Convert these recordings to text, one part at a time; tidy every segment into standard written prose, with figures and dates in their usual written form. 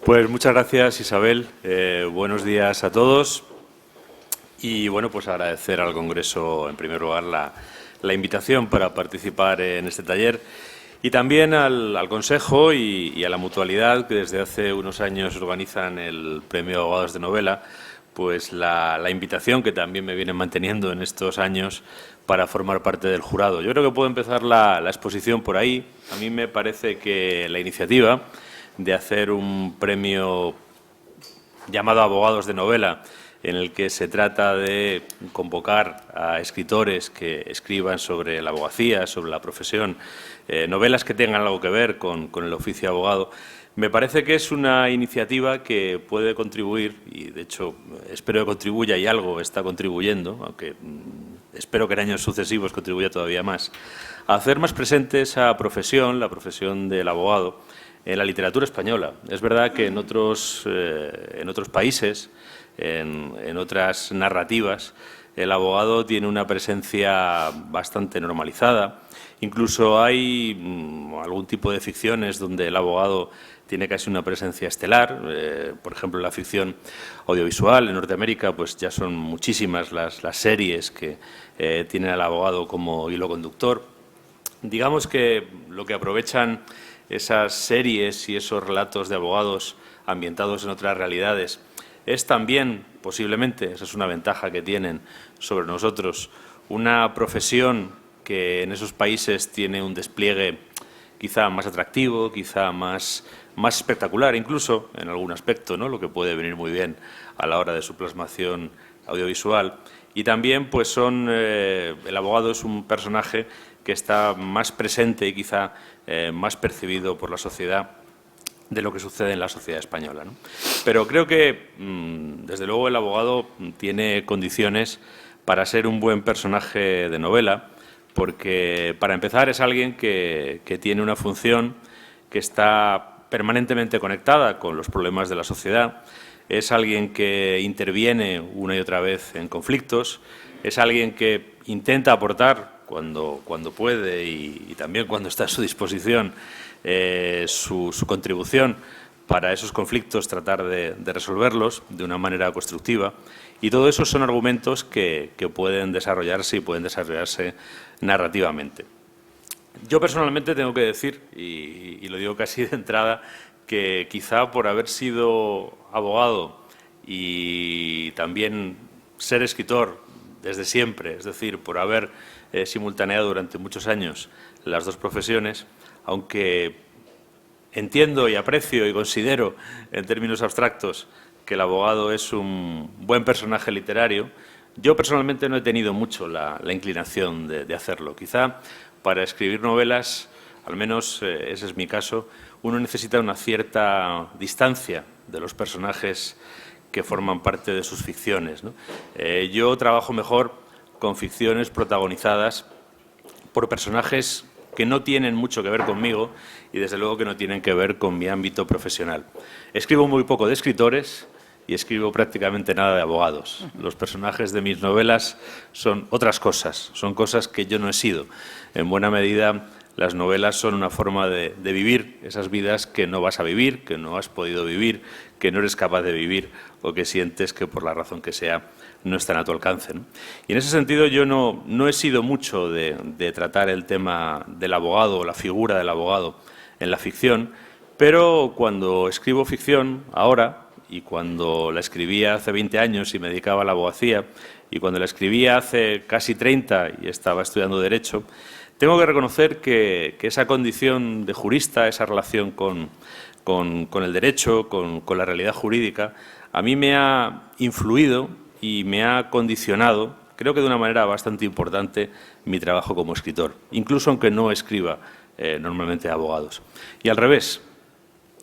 Pues muchas gracias, Isabel. Buenos días a todos. Y bueno, pues agradecer al Congreso, en primer lugar, la invitación para participar en este taller y también al Consejo y a la Mutualidad, que desde hace unos años organizan el Premio Abogados de Novela, pues la invitación que también me vienen manteniendo en estos años para formar parte del jurado. Yo creo que puedo empezar la exposición por ahí. A mí me parece que la iniciativa de hacer un premio llamado Abogados de Novela, en el que se trata de convocar a escritores que escriban sobre la abogacía, sobre la profesión, novelas que tengan algo que ver con el oficio de abogado. Me parece que es una iniciativa que puede contribuir, y de hecho espero que contribuya y algo está contribuyendo, aunque espero que en años sucesivos contribuya todavía más, a hacer más presente esa profesión, la profesión del abogado, en la literatura española. Es verdad que en otros países, en otras narrativas, el abogado tiene una presencia bastante normalizada. Incluso hay algún tipo de ficciones donde el abogado tiene casi una presencia estelar. Por ejemplo, en la ficción audiovisual en Norteamérica, pues ya son muchísimas las series que tienen al abogado como hilo conductor. Digamos que lo que aprovechan esas series y esos relatos de abogados ambientados en otras realidades es también, posiblemente, esa es una ventaja que tienen sobre nosotros, una profesión que en esos países tiene un despliegue quizá más atractivo, quizá más espectacular, incluso en algún aspecto, ¿no? Lo que puede venir muy bien a la hora de su plasmación audiovisual. Y también, pues el abogado es un personaje que está más presente y quizá más percibido por la sociedad de lo que sucede en la sociedad española, ¿no? Pero creo que, desde luego, el abogado tiene condiciones para ser un buen personaje de novela, porque, para empezar, es alguien que tiene una función que está permanentemente conectada con los problemas de la sociedad, es alguien que interviene una y otra vez en conflictos, es alguien que intenta aportar cuando puede y también cuando está a su disposición su contribución para esos conflictos, tratar de resolverlos de una manera constructiva. Y todo eso son argumentos que pueden desarrollarse y pueden desarrollarse narrativamente. Yo personalmente tengo que decir, y lo digo casi de entrada, que quizá por haber sido abogado y también ser escritor desde siempre, es decir, por haber simultaneado durante muchos años las dos profesiones, aunque entiendo y aprecio y considero en términos abstractos que el abogado es un buen personaje literario, yo personalmente no he tenido mucho la inclinación de hacerlo. Quizá para escribir novelas, al menos ese es mi caso, uno necesita una cierta distancia de los personajes que forman parte de sus ficciones, ¿no? Yo trabajo mejor con ficciones protagonizadas por personajes que no tienen mucho que ver conmigo y, desde luego, que no tienen que ver con mi ámbito profesional. Escribo muy poco de escritores y escribo prácticamente nada de abogados. Los personajes de mis novelas son otras cosas, son cosas que yo no he sido. En buena medida, las novelas son una forma de vivir esas vidas que no vas a vivir, que no has podido vivir, que no eres capaz de vivir o que sientes que, por la razón que sea, no están a tu alcance, ¿no? Y en ese sentido yo no he sido mucho de tratar el tema del abogado o la figura del abogado en la ficción, pero cuando escribo ficción ahora, y cuando la escribía hace 20 años y me dedicaba a la abogacía, y cuando la escribía hace casi 30 y estaba estudiando Derecho, tengo que reconocer que esa condición de jurista, esa relación con el derecho, con la realidad jurídica, a mí me ha influido y me ha condicionado, creo que de una manera bastante importante, mi trabajo como escritor, incluso aunque no escriba normalmente de abogados. Y al revés,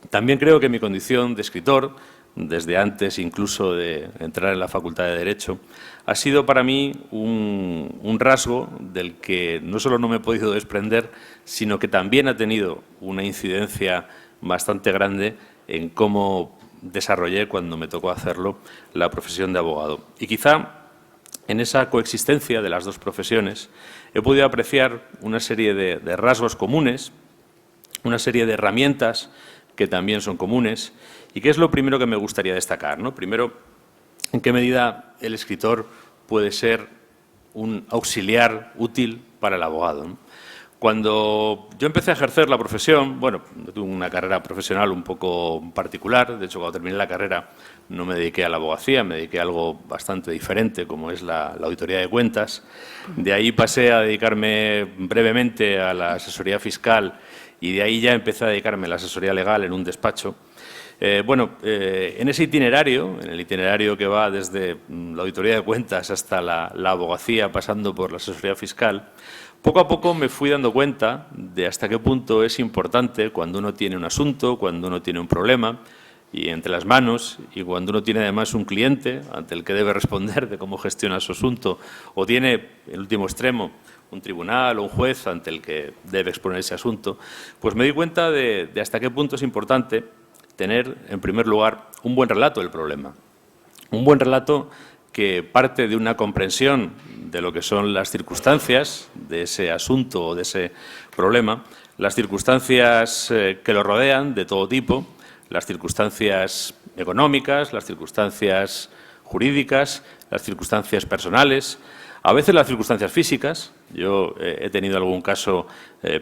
también creo que mi condición de escritor, desde antes incluso de entrar en la Facultad de Derecho, ha sido para mí un rasgo del que no solo no me he podido desprender, sino que también ha tenido una incidencia bastante grande en cómo desarrollé, cuando me tocó hacerlo, la profesión de abogado. Y quizá en esa coexistencia de las dos profesiones he podido apreciar una serie de rasgos comunes, una serie de herramientas que también son comunes. ¿Y qué es lo primero que me gustaría destacar, ¿no? Primero, ¿en qué medida el escritor puede ser un auxiliar útil para el abogado, ¿no? Cuando yo empecé a ejercer la profesión, bueno, tuve una carrera profesional un poco particular. De hecho, cuando terminé la carrera no me dediqué a la abogacía, me dediqué a algo bastante diferente, como es la auditoría de cuentas. De ahí pasé a dedicarme brevemente a la asesoría fiscal y de ahí ya empecé a dedicarme a la asesoría legal en un despacho. En ese itinerario, en el itinerario que va desde la auditoría de cuentas hasta la abogacía, pasando por la asesoría fiscal, poco a poco me fui dando cuenta de hasta qué punto es importante cuando uno tiene un asunto, cuando uno tiene un problema y entre las manos, y cuando uno tiene además un cliente ante el que debe responder de cómo gestiona su asunto, o tiene, en último extremo, un tribunal o un juez ante el que debe exponer ese asunto, pues me di cuenta de hasta qué punto es importante tener, en primer lugar, un buen relato del problema. Un buen relato que parte de una comprensión de lo que son las circunstancias de ese asunto o de ese problema, las circunstancias que lo rodean de todo tipo, las circunstancias económicas, las circunstancias jurídicas, las circunstancias personales, a veces las circunstancias físicas. Yo he tenido algún caso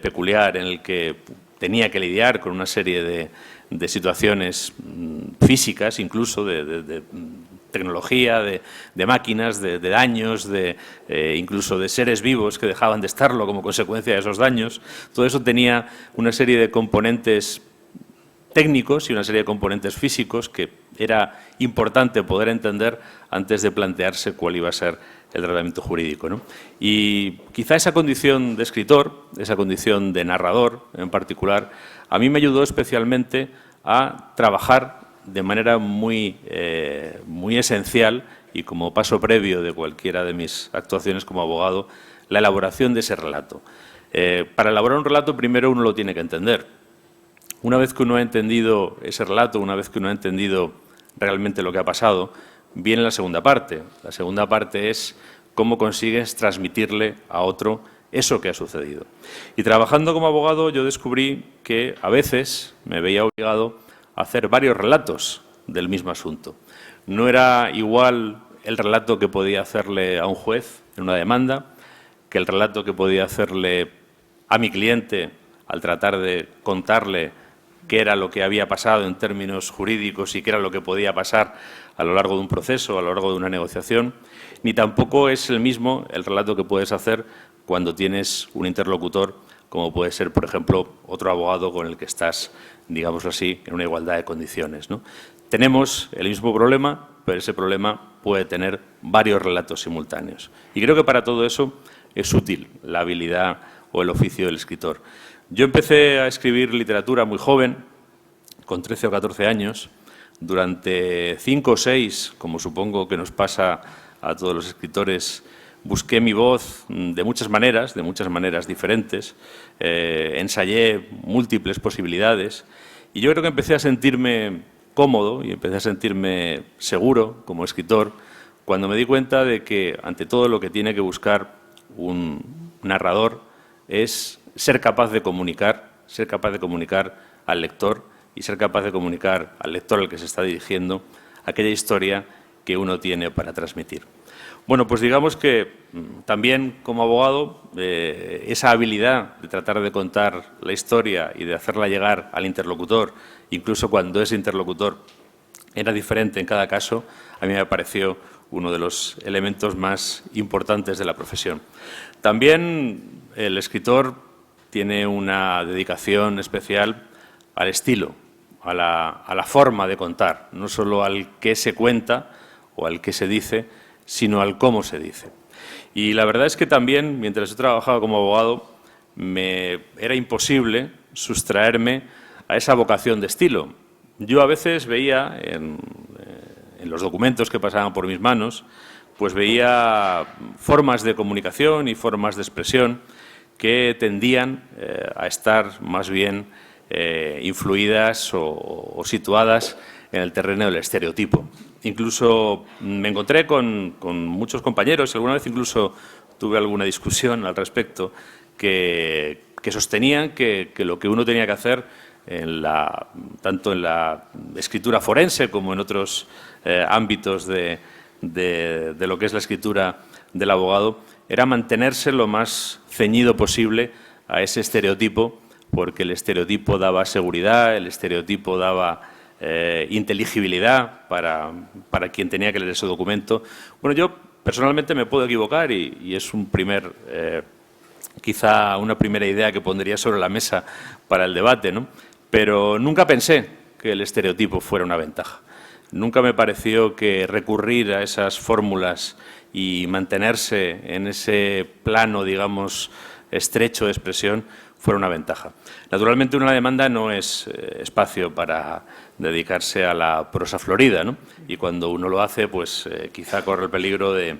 peculiar en el que tenía que lidiar con una serie de situaciones físicas, incluso de tecnología, de máquinas, de daños, incluso de seres vivos que dejaban de estarlo como consecuencia de esos daños. Todo eso tenía una serie de componentes técnicos y una serie de componentes físicos que era importante poder entender antes de plantearse cuál iba a ser el tratamiento jurídico, ¿no? Y quizá esa condición de escritor, esa condición de narrador en particular, a mí me ayudó especialmente a trabajar de manera muy esencial y como paso previo de cualquiera de mis actuaciones como abogado, la elaboración de ese relato. Para elaborar un relato primero uno lo tiene que entender. Una vez que uno ha entendido ese relato, una vez que uno ha entendido realmente lo que ha pasado, viene la segunda parte. La segunda parte es cómo consigues transmitirle a otro eso que ha sucedido. Y trabajando como abogado yo descubrí que a veces me veía obligado a hacer varios relatos del mismo asunto. No era igual el relato que podía hacerle a un juez en una demanda que el relato que podía hacerle a mi cliente al tratar de contarle qué era lo que había pasado en términos jurídicos y qué era lo que podía pasar a lo largo de un proceso, a lo largo de una negociación, ni tampoco es el mismo el relato que puedes hacer cuando tienes un interlocutor, como puede ser, por ejemplo, otro abogado con el que estás, digámoslo así, en una igualdad de condiciones, ¿no? Tenemos el mismo problema, pero ese problema puede tener varios relatos simultáneos. Y creo que para todo eso es útil la habilidad o el oficio del escritor. Yo empecé a escribir literatura muy joven, con 13 o 14 años. Durante 5 o 6, como supongo que nos pasa a todos los escritores, busqué mi voz de muchas maneras diferentes, ensayé múltiples posibilidades y yo creo que empecé a sentirme cómodo y empecé a sentirme seguro como escritor cuando me di cuenta de que ante todo lo que tiene que buscar un narrador es ser capaz de comunicar al lector y ser capaz de comunicar al lector al que se está dirigiendo aquella historia que uno tiene para transmitir. Bueno, pues digamos que también como abogado esa habilidad de tratar de contar la historia y de hacerla llegar al interlocutor, incluso cuando ese interlocutor era diferente en cada caso, a mí me pareció uno de los elementos más importantes de la profesión. También el escritor tiene una dedicación especial al estilo, a la forma de contar, no solo al qué se cuenta o al qué se dice, sino al cómo se dice. Y la verdad es que también, mientras he trabajado como abogado, me era imposible sustraerme a esa vocación de estilo. Yo a veces veía en los documentos que pasaban por mis manos, pues veía formas de comunicación y formas de expresión que tendían a estar más bien influidas o situadas en el terreno del estereotipo. Incluso me encontré con muchos compañeros, alguna vez incluso tuve alguna discusión al respecto, que sostenían que lo que uno tenía que hacer tanto en la escritura forense como en otros ámbitos de lo que es la escritura del abogado, era mantenerse lo más ceñido posible a ese estereotipo, porque el estereotipo daba seguridad, el estereotipo daba inteligibilidad para quien tenía que leer ese documento. Bueno, yo personalmente me puedo equivocar y es quizá una primera idea que pondría sobre la mesa para el debate, ¿no? Pero nunca pensé que el estereotipo fuera una ventaja. Nunca me pareció que recurrir a esas fórmulas y mantenerse en ese plano, digamos, estrecho de expresión fuera una ventaja. Naturalmente, una demanda no es espacio para dedicarse a la prosa florida, ¿no? Y cuando uno lo hace, pues quizá corre el peligro de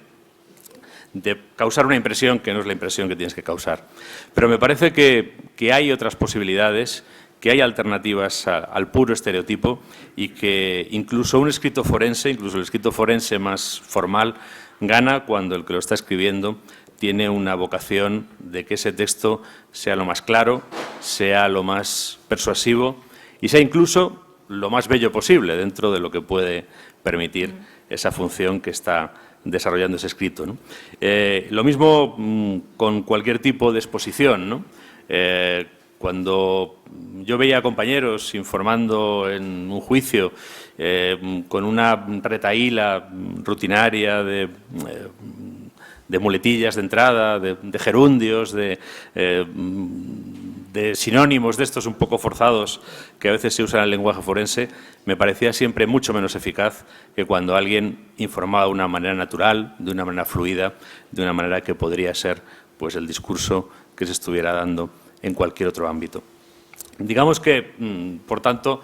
causar una impresión que no es la impresión que tienes que causar. Pero me parece que hay otras posibilidades, que hay alternativas al puro estereotipo y que incluso un escrito forense, incluso el escrito forense más formal, gana cuando el que lo está escribiendo tiene una vocación de que ese texto sea lo más claro, sea lo más persuasivo y sea incluso lo más bello posible dentro de lo que puede permitir esa función que está desarrollando ese escrito, ¿no? Lo mismo con cualquier tipo de exposición, ¿no? Cuando yo veía a compañeros informando en un juicio con una retahíla rutinaria de muletillas de entrada, de gerundios, de sinónimos de estos un poco forzados que a veces se usan en el lenguaje forense, me parecía siempre mucho menos eficaz que cuando alguien informaba de una manera natural, de una manera fluida, de una manera que podría ser pues, el discurso que se estuviera dando en cualquier otro ámbito. Digamos que, por tanto,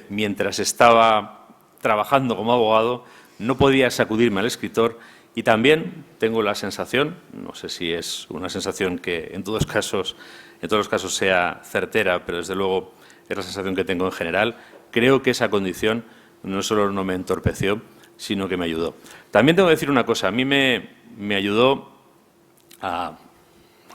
mientras estaba trabajando como abogado, no podía sacudirme al escritor y también tengo la sensación, no sé si es una sensación que en todos los casos sea certera, pero desde luego es la sensación que tengo en general, creo que esa condición no solo no me entorpeció, sino que me ayudó. También tengo que decir una cosa, a mí me ayudó a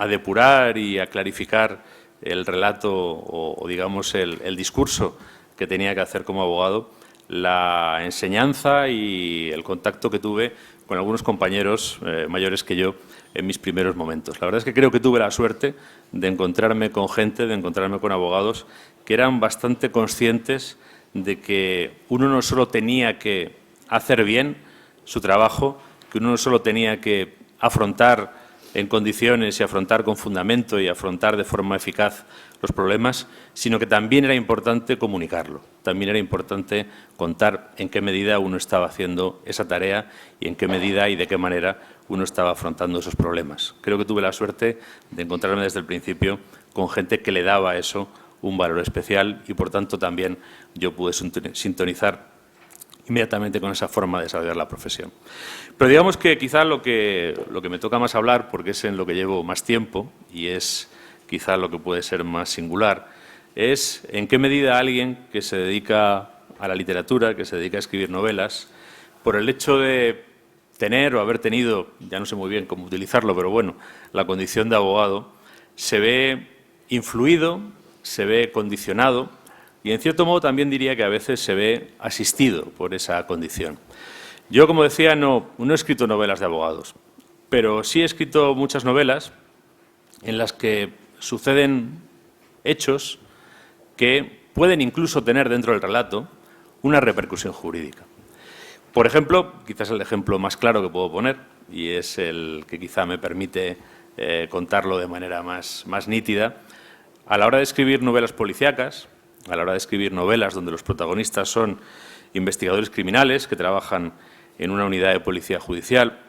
depurar y a clarificar el relato o digamos, el discurso que tenía que hacer como abogado, la enseñanza y el contacto que tuve con algunos compañeros mayores que yo en mis primeros momentos. La verdad es que creo que tuve la suerte de encontrarme con gente, de encontrarme con abogados que eran bastante conscientes de que uno no solo tenía que hacer bien su trabajo, que uno no solo tenía que afrontar en condiciones y afrontar con fundamento y afrontar de forma eficaz los problemas, sino que también era importante comunicarlo. También era importante contar en qué medida uno estaba haciendo esa tarea y en qué medida y de qué manera uno estaba afrontando esos problemas. Creo que tuve la suerte de encontrarme desde el principio con gente que le daba a eso un valor especial y, por tanto, también yo pude sintonizar inmediatamente con esa forma de desarrollar la profesión. Pero digamos que quizá lo que me toca más hablar, porque es en lo que llevo más tiempo y es quizá lo que puede ser más singular, es en qué medida alguien que se dedica a la literatura, que se dedica a escribir novelas, por el hecho de tener o haber tenido, ya no sé muy bien cómo utilizarlo, pero bueno, la condición de abogado, se ve influido, se ve condicionado y, en cierto modo, también diría que a veces se ve asistido por esa condición. Yo, como decía, no he escrito novelas de abogados, pero sí he escrito muchas novelas en las que suceden hechos que pueden incluso tener dentro del relato una repercusión jurídica. Por ejemplo, quizás el ejemplo más claro que puedo poner, y es el que quizá me permite contarlo de manera más nítida, a la hora de escribir novelas policíacas, a la hora de escribir novelas donde los protagonistas son investigadores criminales que trabajan en una unidad de policía judicial,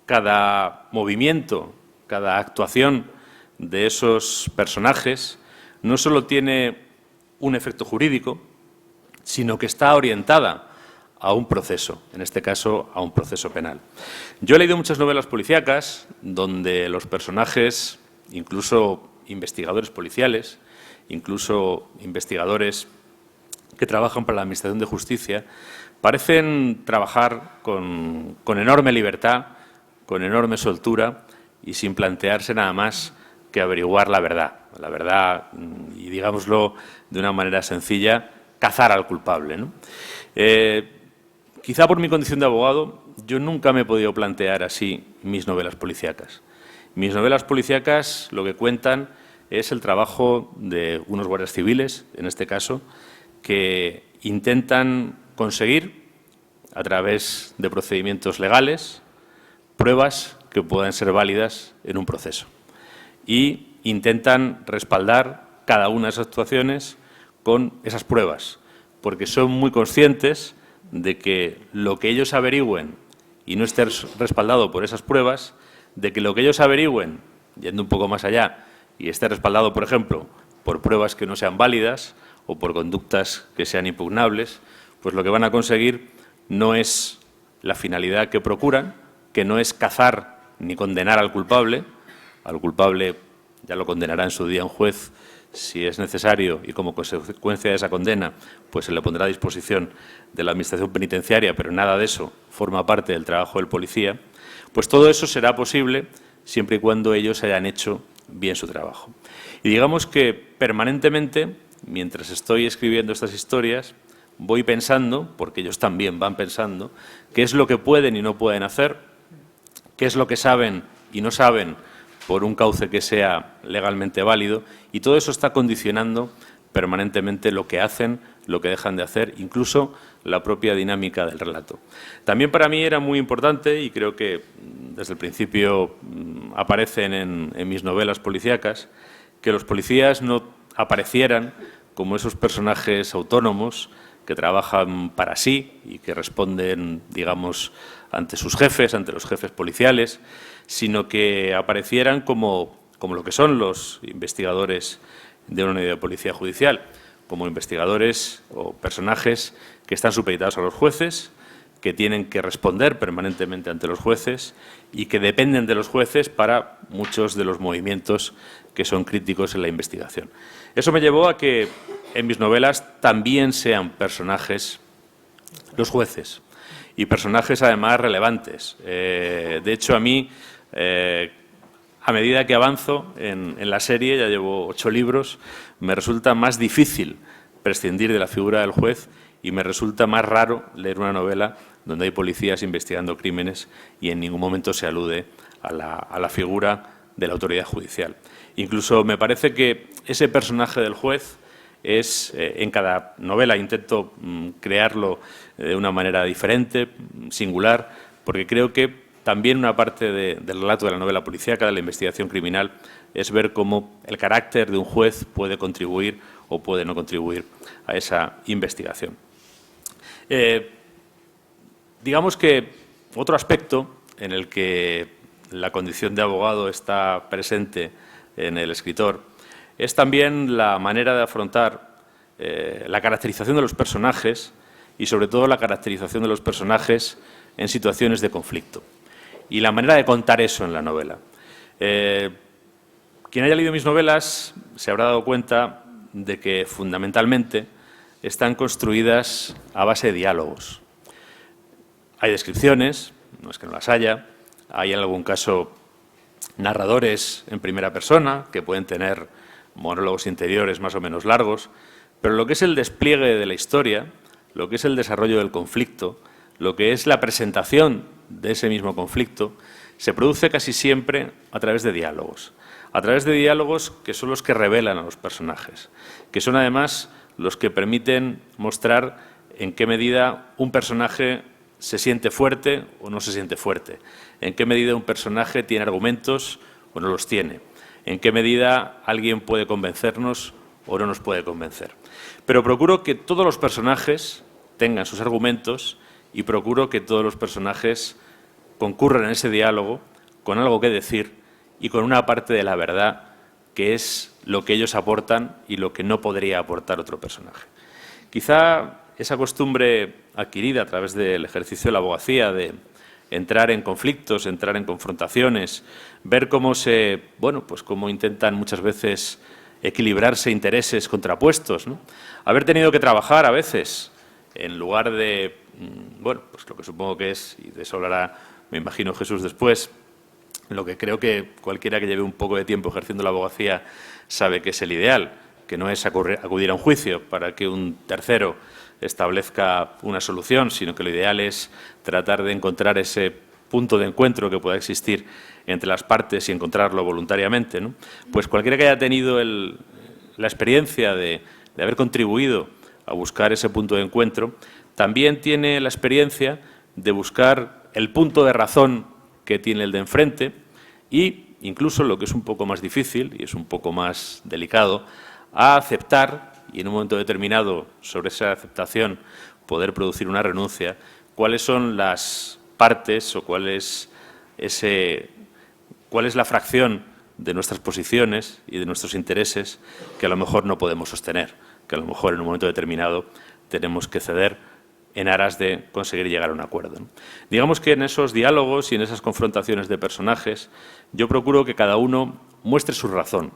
cada movimiento, cada actuación de esos personajes no solo tiene un efecto jurídico, sino que está orientada a un proceso, en este caso a un proceso penal. Yo he leído muchas novelas policíacas donde los personajes, incluso investigadores policiales, incluso investigadores que trabajan para la Administración de Justicia, parecen trabajar con enorme libertad, con enorme soltura y sin plantearse nada más que averiguar la verdad. La verdad, y digámoslo de una manera sencilla, cazar al culpable, ¿no? Quizá por mi condición de abogado, yo nunca me he podido plantear así mis novelas policíacas. Mis novelas policíacas lo que cuentan es el trabajo de unos guardias civiles, en este caso, que intentan conseguir, a través de procedimientos legales, pruebas que puedan ser válidas en un proceso. Y intentan respaldar cada una de esas actuaciones con esas pruebas, porque son muy conscientes de que lo que ellos averigüen y no esté respaldado por esas pruebas, de que lo que ellos averigüen, yendo un poco más allá, y esté respaldado, por ejemplo, por pruebas que no sean válidas o por conductas que sean impugnables, pues lo que van a conseguir no es la finalidad que procuran, que no es cazar ni condenar al culpable ya lo condenará en su día un juez si es necesario y como consecuencia de esa condena pues se le pondrá a disposición de la Administración penitenciaria, pero nada de eso forma parte del trabajo del policía, pues todo eso será posible siempre y cuando ellos hayan hecho bien su trabajo. Y digamos que permanentemente, mientras estoy escribiendo estas historias, voy pensando, porque ellos también van pensando, qué es lo que pueden y no pueden hacer, qué es lo que saben y no saben por un cauce que sea legalmente válido, y todo eso está condicionando permanentemente lo que hacen, lo que dejan de hacer, incluso la propia dinámica del relato. También para mí era muy importante, y creo que desde el principio aparecen en mis novelas policíacas, que los policías no aparecieran como esos personajes autónomos que trabajan para sí y que responden, digamos, ante sus jefes, ante los jefes policiales, sino que aparecieran como lo que son los investigadores de una unidad de policía judicial, como investigadores o personajes que están supeditados a los jueces, que tienen que responder permanentemente ante los jueces y que dependen de los jueces para muchos de los movimientos que son críticos en la investigación. Eso me llevó a que en mis novelas también sean personajes los jueces, y personajes además relevantes. De hecho, a mí, a medida que avanzo en la serie, ya llevo 8 libros, me resulta más difícil prescindir de la figura del juez y me resulta más raro leer una novela donde hay policías investigando crímenes y en ningún momento se alude a la figura de la autoridad judicial. Incluso me parece que ese personaje del juez es, en cada novela intento crearlo de una manera diferente, singular, porque creo que también una parte del relato de la novela policíaca, de la investigación criminal, es ver cómo el carácter de un juez puede contribuir o puede no contribuir a esa investigación. Digamos que otro aspecto en el que la condición de abogado está presente en el escritor es también la manera de afrontar la caracterización de los personajes y, sobre todo, la caracterización de los personajes en situaciones de conflicto y la manera de contar eso en la novela. Quien haya leído mis novelas se habrá dado cuenta de que, fundamentalmente, están construidas a base de diálogos. Hay descripciones, no es que no las haya, hay en algún caso narradores en primera persona que pueden tener monólogos interiores más o menos largos, pero lo que es el despliegue de la historia, lo que es el desarrollo del conflicto, lo que es la presentación de ese mismo conflicto, se produce casi siempre a través de diálogos. A través de diálogos que son los que revelan a los personajes, que son además los que permiten mostrar en qué medida un personaje se siente fuerte o no se siente fuerte, en qué medida un personaje tiene argumentos o no los tiene, en qué medida alguien puede convencernos o no nos puede convencer. Pero procuro que todos los personajes tengan sus argumentos y procuro que todos los personajes concurran en ese diálogo con algo que decir y con una parte de la verdad que es lo que ellos aportan y lo que no podría aportar otro personaje. Quizá esa costumbre adquirida a través del ejercicio de la abogacía de entrar en conflictos, entrar en confrontaciones, ver cómo cómo intentan muchas veces equilibrarse intereses contrapuestos, ¿no? Haber tenido que trabajar a veces en lugar de, pues lo que supongo que es, y de eso hablará, me imagino, Jesús después, lo que creo que cualquiera que lleve un poco de tiempo ejerciendo la abogacía sabe que es el ideal, que no es acudir a un juicio para que un tercero establezca una solución, sino que lo ideal es tratar de encontrar ese punto de encuentro que pueda existir entre las partes y encontrarlo voluntariamente, ¿no? Pues cualquiera que haya tenido la experiencia de haber contribuido a buscar ese punto de encuentro, también tiene la experiencia de buscar el punto de razón que tiene el de enfrente y, incluso lo que es un poco más difícil y es un poco más delicado, a aceptar, y en un momento determinado, sobre esa aceptación, poder producir una renuncia, cuáles son las partes o cuál es la fracción de nuestras posiciones y de nuestros intereses que a lo mejor no podemos sostener, que a lo mejor en un momento determinado tenemos que ceder en aras de conseguir llegar a un acuerdo, ¿no? Digamos que en esos diálogos y en esas confrontaciones de personajes yo procuro que cada uno muestre su razón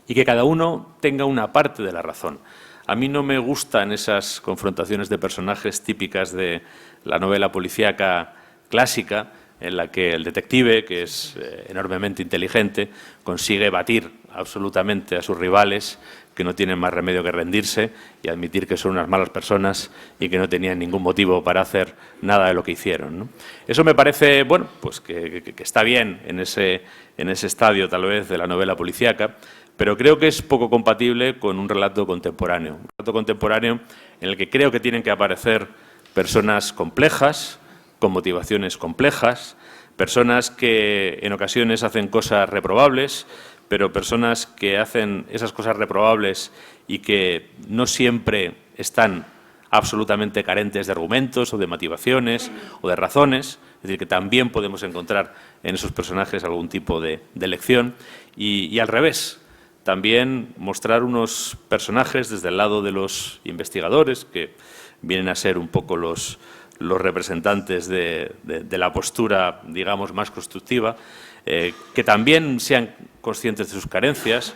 y que cada uno tenga una parte de la razón. A mí no me gustan esas confrontaciones de personajes típicas de la novela policíaca clásica, en la que el detective, que es enormemente inteligente, consigue batir absolutamente a sus rivales, que no tienen más remedio que rendirse y admitir que son unas malas personas y que no tenían ningún motivo para hacer nada de lo que hicieron, ¿no? Eso me parece, bueno, pues que está bien en ese estadio, tal vez, de la novela policíaca, pero creo que es poco compatible con un relato contemporáneo. Un relato contemporáneo en el que creo que tienen que aparecer personas complejas, con motivaciones complejas, personas que en ocasiones hacen cosas reprobables, pero personas que hacen esas cosas reprobables y que no siempre están absolutamente carentes de argumentos o de motivaciones o de razones, es decir, que también podemos encontrar en esos personajes algún tipo de lección y al revés. También mostrar unos personajes desde el lado de los investigadores, que vienen a ser un poco los representantes de la postura, digamos, más constructiva, que también sean conscientes de sus carencias,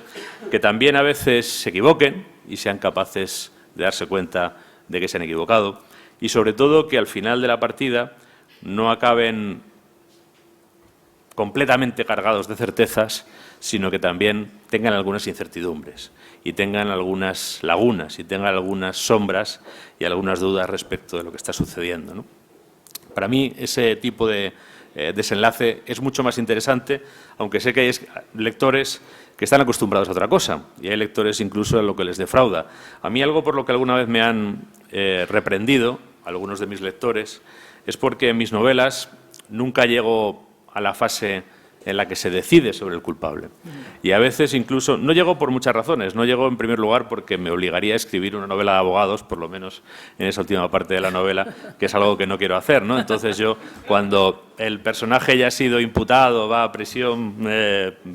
que también a veces se equivoquen y sean capaces de darse cuenta de que se han equivocado y, sobre todo, que al final de la partida no acaben completamente cargados de certezas, sino que también tengan algunas incertidumbres y tengan algunas lagunas y tengan algunas sombras y algunas dudas respecto de lo que está sucediendo, ¿no? Para mí ese tipo de desenlace es mucho más interesante, aunque sé que hay lectores que están acostumbrados a otra cosa y hay lectores incluso a lo que les defrauda. A mí algo por lo que alguna vez me han reprendido algunos de mis lectores es porque en mis novelas nunca llego a la fase en la que se decide sobre el culpable. Y a veces incluso, no llego por muchas razones, no llego en primer lugar porque me obligaría a escribir una novela de abogados, por lo menos en esa última parte de la novela, que es algo que no quiero hacer, ¿no? Entonces yo, cuando el personaje ya ha sido imputado, va a prisión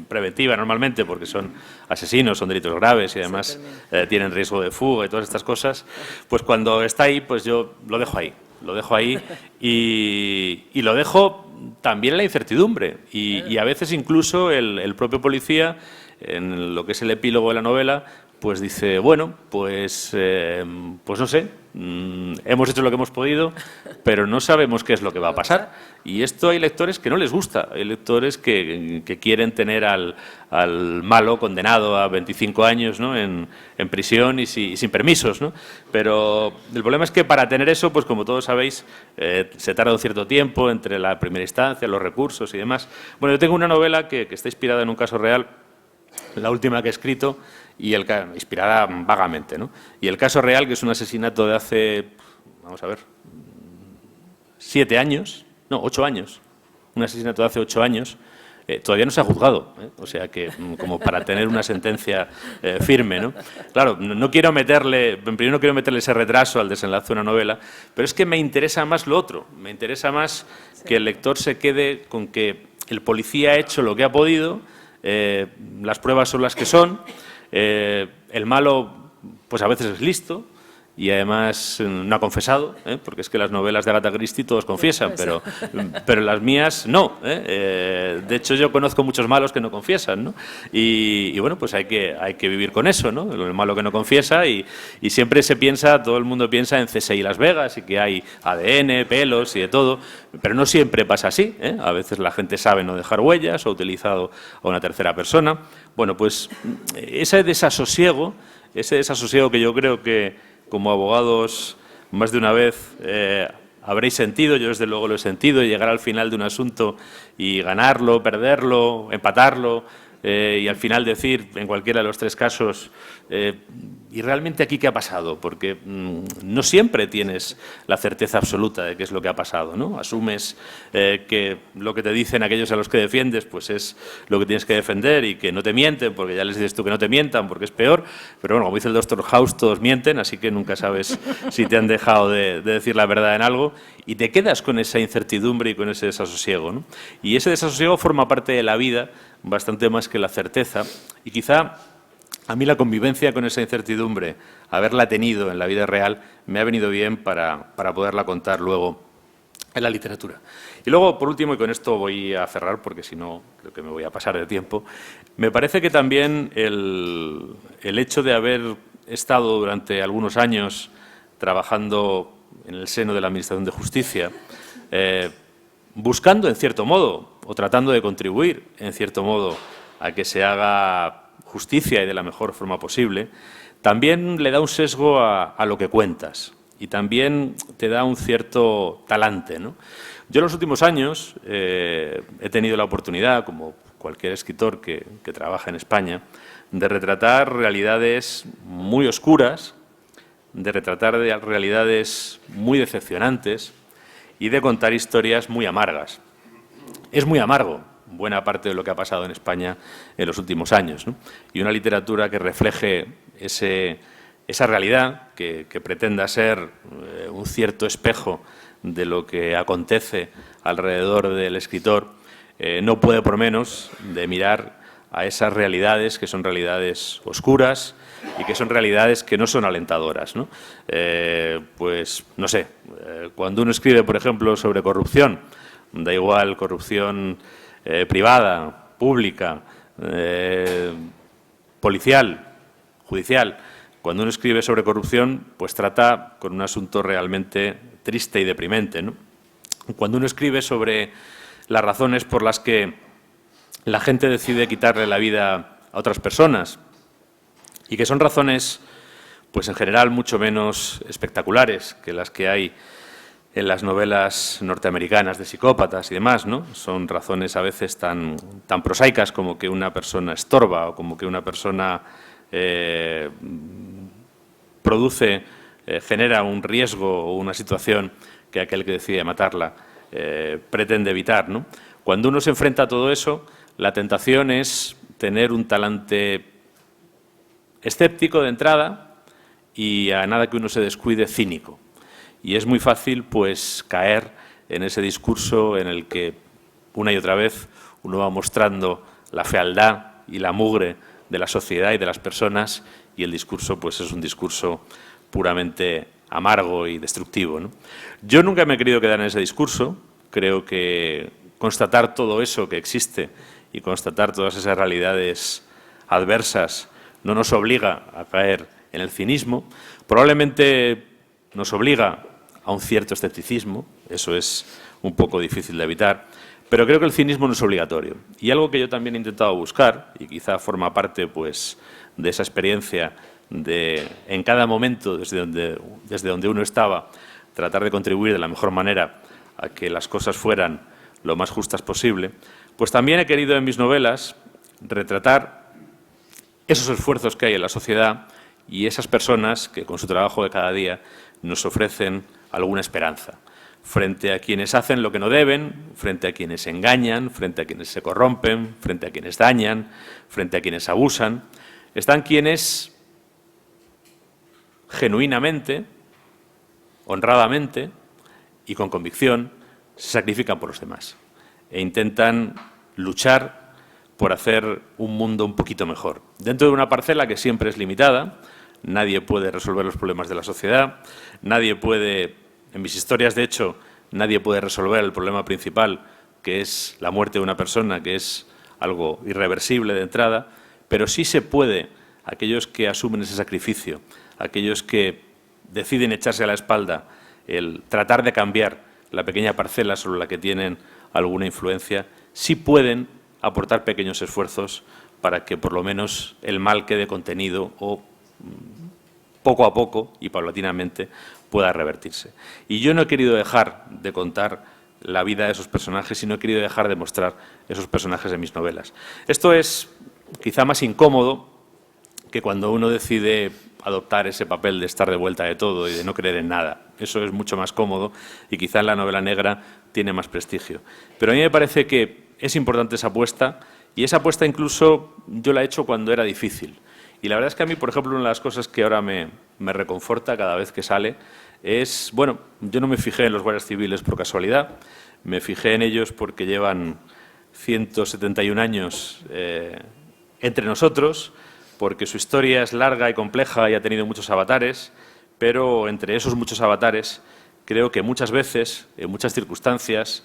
preventiva normalmente, porque son asesinos, son delitos graves y además tienen riesgo de fuga y todas estas cosas, pues cuando está ahí, pues yo lo dejo ahí. Lo dejo ahí y lo dejo también en la incertidumbre y a veces incluso el propio policía, en lo que es el epílogo de la novela, pues dice, bueno, pues no sé, hemos hecho lo que hemos podido, pero no sabemos qué es lo que va a pasar. Y esto hay lectores que no les gusta, hay lectores que quieren tener al malo condenado a 25 años, ¿no?, en prisión y sin permisos, ¿no? Pero el problema es que para tener eso, pues como todos sabéis, se tarda un cierto tiempo entre la primera instancia, los recursos y demás. Bueno, yo tengo una novela que está inspirada en un caso real, la última que he escrito, y inspirada vagamente, ¿no? Y el caso real, que es un asesinato de hace, vamos a ver, 8 años, un asesinato de hace 8 años, todavía no se ha juzgado, ¿eh? O sea que, como para tener una sentencia firme, ¿no? Claro, no quiero meterle, primero no quiero meterle ese retraso al desenlace de una novela, pero es que me interesa más lo otro, me interesa más que el lector se quede con que el policía ha hecho lo que ha podido, las pruebas son las que son, el malo pues a veces es listo y además no ha confesado, porque es que las novelas de Agatha Christie todos confiesan, pero las mías no. De hecho, yo conozco muchos malos que no confiesan, ¿no? Y bueno, pues hay que vivir con eso, ¿no? El malo que no confiesa y siempre se piensa, todo el mundo piensa en CSI Las Vegas y que hay ADN, pelos y de todo, pero no siempre pasa así, ¿eh? A veces la gente sabe no dejar huellas o ha utilizado a una tercera persona. Bueno, pues ese desasosiego que yo creo que como abogados más de una vez habréis sentido, yo desde luego lo he sentido, llegar al final de un asunto y ganarlo, perderlo, empatarlo y al final decir, en cualquiera de los tres casos, ¿y realmente aquí qué ha pasado? Porque no siempre tienes la certeza absoluta de qué es lo que ha pasado, ¿no? Asumes que lo que te dicen aquellos a los que defiendes pues es lo que tienes que defender y que no te mienten, porque ya les dices tú que no te mientan, porque es peor. Pero bueno, como dice el Dr. House, todos mienten, así que nunca sabes si te han dejado de decir la verdad en algo y te quedas con esa incertidumbre y con ese desasosiego, ¿no? Y ese desasosiego forma parte de la vida bastante más que la certeza y quizá a mí la convivencia con esa incertidumbre, haberla tenido en la vida real, me ha venido bien para poderla contar luego en la literatura. Y luego, por último, y con esto voy a cerrar porque si no creo que me voy a pasar de tiempo, me parece que también el hecho de haber estado durante algunos años trabajando en el seno de la Administración de Justicia, buscando en cierto modo o tratando de contribuir en cierto modo a que se haga justicia y de la mejor forma posible, también le da un sesgo a lo que cuentas y también te da un cierto talante, ¿no? Yo en los últimos años he tenido la oportunidad, como cualquier escritor que trabaja en España, de retratar realidades muy oscuras, de retratar realidades muy decepcionantes y de contar historias muy amargas. Es muy amargo buena parte de lo que ha pasado en España en los últimos años, ¿no? Y una literatura que refleje esa realidad, que pretenda ser un cierto espejo de lo que acontece alrededor del escritor, no puede por menos de mirar a esas realidades que son realidades oscuras y que son realidades que no son alentadoras, ¿no? Pues, no sé, cuando uno escribe, por ejemplo, sobre corrupción, da igual corrupción privada, pública, policial, judicial. Cuando uno escribe sobre corrupción, pues trata con un asunto realmente triste y deprimente, ¿no? Cuando uno escribe sobre las razones por las que la gente decide quitarle la vida a otras personas y que son razones, pues en general, mucho menos espectaculares que las que hay en las novelas norteamericanas de psicópatas y demás, ¿no? Son razones a veces tan prosaicas como que una persona estorba o como que una persona genera un riesgo o una situación que aquel que decide matarla pretende evitar, ¿no? Cuando uno se enfrenta a todo eso, la tentación es tener un talante escéptico de entrada y a nada que uno se descuide, cínico. Y es muy fácil, pues, caer en ese discurso en el que una y otra vez uno va mostrando la fealdad y la mugre de la sociedad y de las personas y el discurso, pues, es un discurso puramente amargo y destructivo, ¿no? Yo nunca me he querido quedar en ese discurso. Creo que constatar todo eso que existe y constatar todas esas realidades adversas no nos obliga a caer en el cinismo. Probablemente nos obliga a un cierto escepticismo, eso es un poco difícil de evitar, pero creo que el cinismo no es obligatorio. Y algo que yo también he intentado buscar, y quizá forma parte, pues, de esa experiencia de, en cada momento, desde donde uno estaba, tratar de contribuir de la mejor manera a que las cosas fueran lo más justas posible, pues también he querido en mis novelas retratar esos esfuerzos que hay en la sociedad y esas personas que con su trabajo de cada día nos ofrecen alguna esperanza frente a quienes hacen lo que no deben, frente a quienes engañan, frente a quienes se corrompen, frente a quienes dañan, frente a quienes abusan. Están quienes genuinamente, honradamente y con convicción se sacrifican por los demás e intentan luchar por hacer un mundo un poquito mejor. Dentro de una parcela que siempre es limitada, nadie puede resolver los problemas de la sociedad, nadie puede, en mis historias de hecho, nadie puede resolver el problema principal, que es la muerte de una persona, que es algo irreversible de entrada, pero sí se puede, aquellos que asumen ese sacrificio, aquellos que deciden echarse a la espalda el tratar de cambiar la pequeña parcela sobre la que tienen alguna influencia, sí pueden aportar pequeños esfuerzos para que por lo menos el mal quede contenido o poco a poco y paulatinamente pueda revertirse. Y yo no he querido dejar de contar la vida de esos personajes y no he querido dejar de mostrar esos personajes en mis novelas. Esto es quizá más incómodo que cuando uno decide adoptar ese papel de estar de vuelta de todo y de no creer en nada. Eso es mucho más cómodo y quizá en la novela negra tiene más prestigio. Pero a mí me parece que es importante esa apuesta y esa apuesta incluso yo la he hecho cuando era difícil. Y la verdad es que a mí, por ejemplo, una de las cosas que ahora me reconforta cada vez que sale es, bueno, yo no me fijé en los guardias civiles por casualidad, me fijé en ellos porque llevan 171 años entre nosotros, porque su historia es larga y compleja y ha tenido muchos avatares, pero entre esos muchos avatares creo que muchas veces, en muchas circunstancias,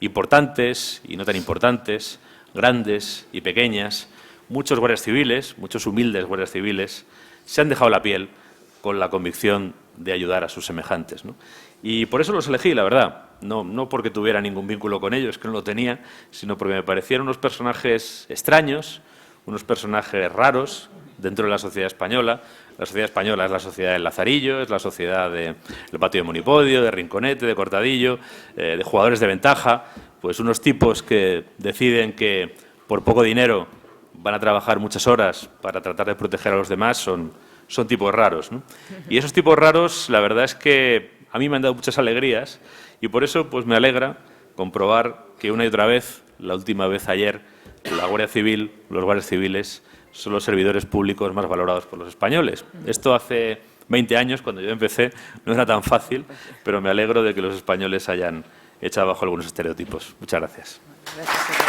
importantes y no tan importantes, grandes y pequeñas, muchos guardias civiles, muchos humildes guardias civiles, se han dejado la piel con la convicción de ayudar a sus semejantes, ¿no? Y por eso los elegí, la verdad, no porque tuviera ningún vínculo con ellos, que no lo tenía, sino porque me parecieron unos personajes extraños, unos personajes raros dentro de la sociedad española. La sociedad española es la sociedad del Lazarillo, es la sociedad del patio de Monipodio, de Rinconete, de Cortadillo, de jugadores de ventaja, pues unos tipos que deciden que por poco dinero van a trabajar muchas horas para tratar de proteger a los demás, son tipos raros, ¿no? Y esos tipos raros, la verdad es que a mí me han dado muchas alegrías y por eso pues me alegra comprobar que una y otra vez, la última vez ayer, la Guardia Civil, los guardias civiles, son los servidores públicos más valorados por los españoles. Esto hace 20 años, cuando yo empecé, no era tan fácil, pero me alegro de que los españoles hayan echado abajo algunos estereotipos. Muchas gracias. Gracias.